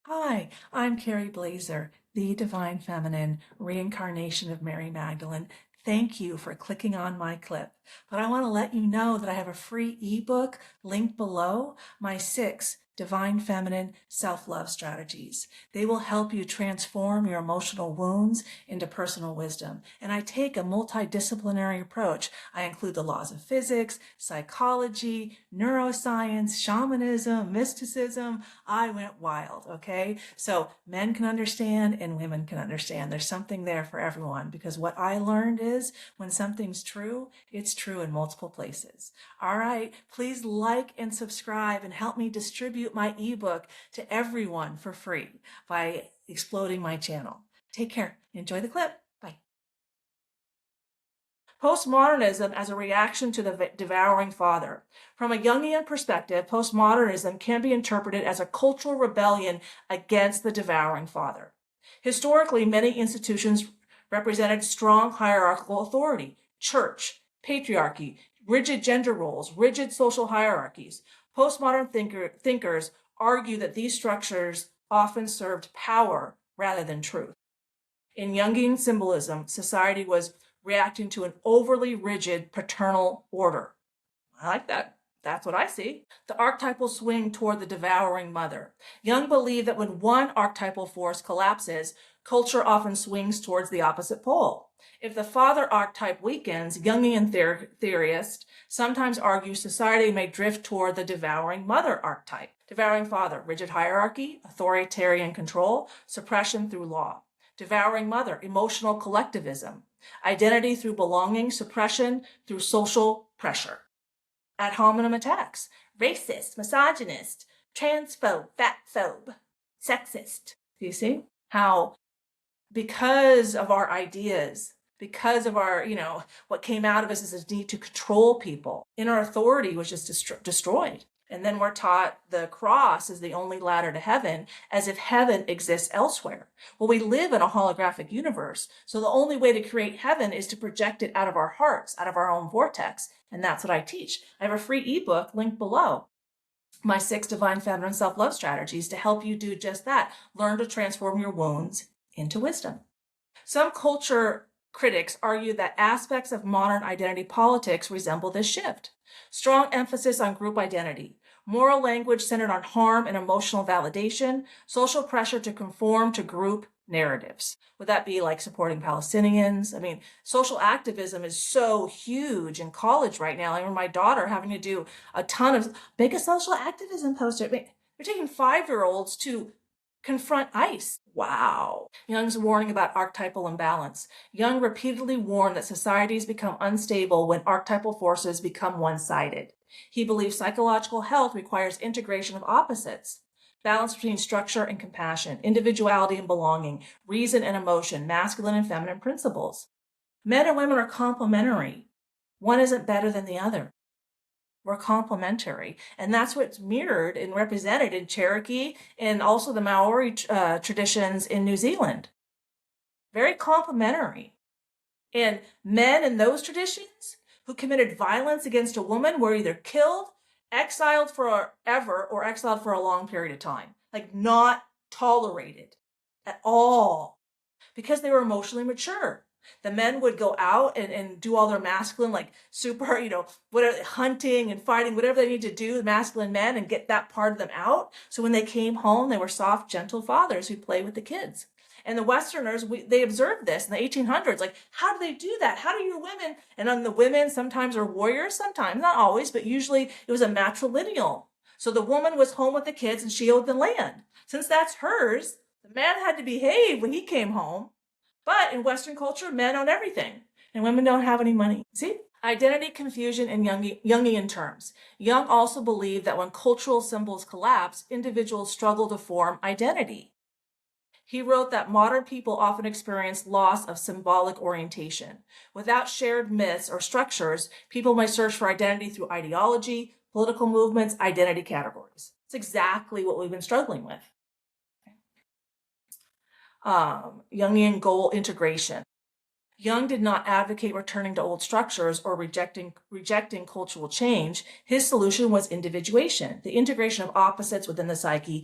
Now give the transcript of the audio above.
Hi, I'm Carrie Blazer, the Divine Feminine, reincarnation of Mary Magdalene. Thank you for clicking on my clip. But I want to let you know that I have a free ebook linked below, my 6 Divine Feminine Self-Love Strategies. They will help you transform your emotional wounds into personal wisdom. And I take a multidisciplinary approach. I include the laws of physics, psychology, neuroscience, shamanism, mysticism. I went wild, okay? So men can understand and women can understand. There's something there for everyone, because what I learned is when something's true, it's true in multiple places. All right, please like and subscribe and help me distribute my ebook to everyone for free by exploding my channel. Take care. Enjoy the clip. Bye. Postmodernism as a reaction to the devouring father. From a Jungian perspective, postmodernism can be interpreted as a cultural rebellion against the devouring father. Historically, many institutions represented strong hierarchical authority: church, patriarchy, rigid gender roles, rigid social hierarchies. Postmodern thinkers argue that these structures often served power rather than truth. In Jungian symbolism, society was reacting to an overly rigid paternal order. I like that. That's what I see. The archetypal swing toward the devouring mother. Jung believed that when one archetypal force collapses, culture often swings towards the opposite pole. If the father archetype weakens, Jungian theorists sometimes argue society may drift toward the devouring mother archetype. Devouring father, rigid hierarchy, authoritarian control, suppression through law. Devouring mother, emotional collectivism, identity through belonging, suppression through social pressure. Ad hominem attacks, racist, misogynist, transphobe, fatphobe, sexist. Do you see how, because of our ideas, because of our, what came out of us is this need to control people, inner authority was just destroyed. And then we're taught the cross is the only ladder to heaven, as if heaven exists elsewhere. Well, we live in a holographic universe, so the only way to create heaven is to project it out of our hearts, out of our own vortex. And that's what I teach. I have a free ebook linked below, my 6 Divine Feminine Self-Love Strategies, to help you do just that. Learn to transform your wounds into wisdom. Some culture critics argue that aspects of modern identity politics resemble this shift. Strong emphasis on group identity, moral language centered on harm and emotional validation, social pressure to conform to group narratives. Would that be like supporting Palestinians? I mean, social activism is so huge in college right now. I remember my daughter having to do a ton of, make a social activism poster. They're taking 5-year-olds to confront ICE. Wow. Jung's warning about archetypal imbalance. Jung repeatedly warned that societies become unstable when archetypal forces become one-sided. He believes psychological health requires integration of opposites, balance between structure and compassion, individuality and belonging, reason and emotion, masculine and feminine principles. Men and women are complementary. One isn't better than the other. We're complementary. And that's what's mirrored and represented in Cherokee and also the Maori traditions in New Zealand. Very complementary. And men in those traditions who committed violence against a woman were either killed, exiled forever, or exiled for a long period of time. Like, not tolerated at all, because they were emotionally mature. The men would go out and do all their masculine, like super, whatever, hunting and fighting, whatever they need to do, masculine men, and get that part of them out. So when they came home, they were soft, gentle fathers who play with the kids. And the Westerners, they observed this in the 1800s. Like, how do they do that? How do your women? And then the women sometimes are warriors, sometimes, not always, but usually it was a matrilineal. So the woman was home with the kids and she owned the land. Since that's hers, the man had to behave when he came home. But in Western culture, men own everything, and women don't have any money. See? Identity confusion in Jungian terms. Jung also believed that when cultural symbols collapse, individuals struggle to form identity. He wrote that modern people often experience loss of symbolic orientation. Without shared myths or structures, people may search for identity through ideology, political movements, identity categories. It's exactly what we've been struggling with. Jungian goal integration. Jung did not advocate returning to old structures or rejecting cultural change. His solution was individuation, the integration of opposites within the psyche,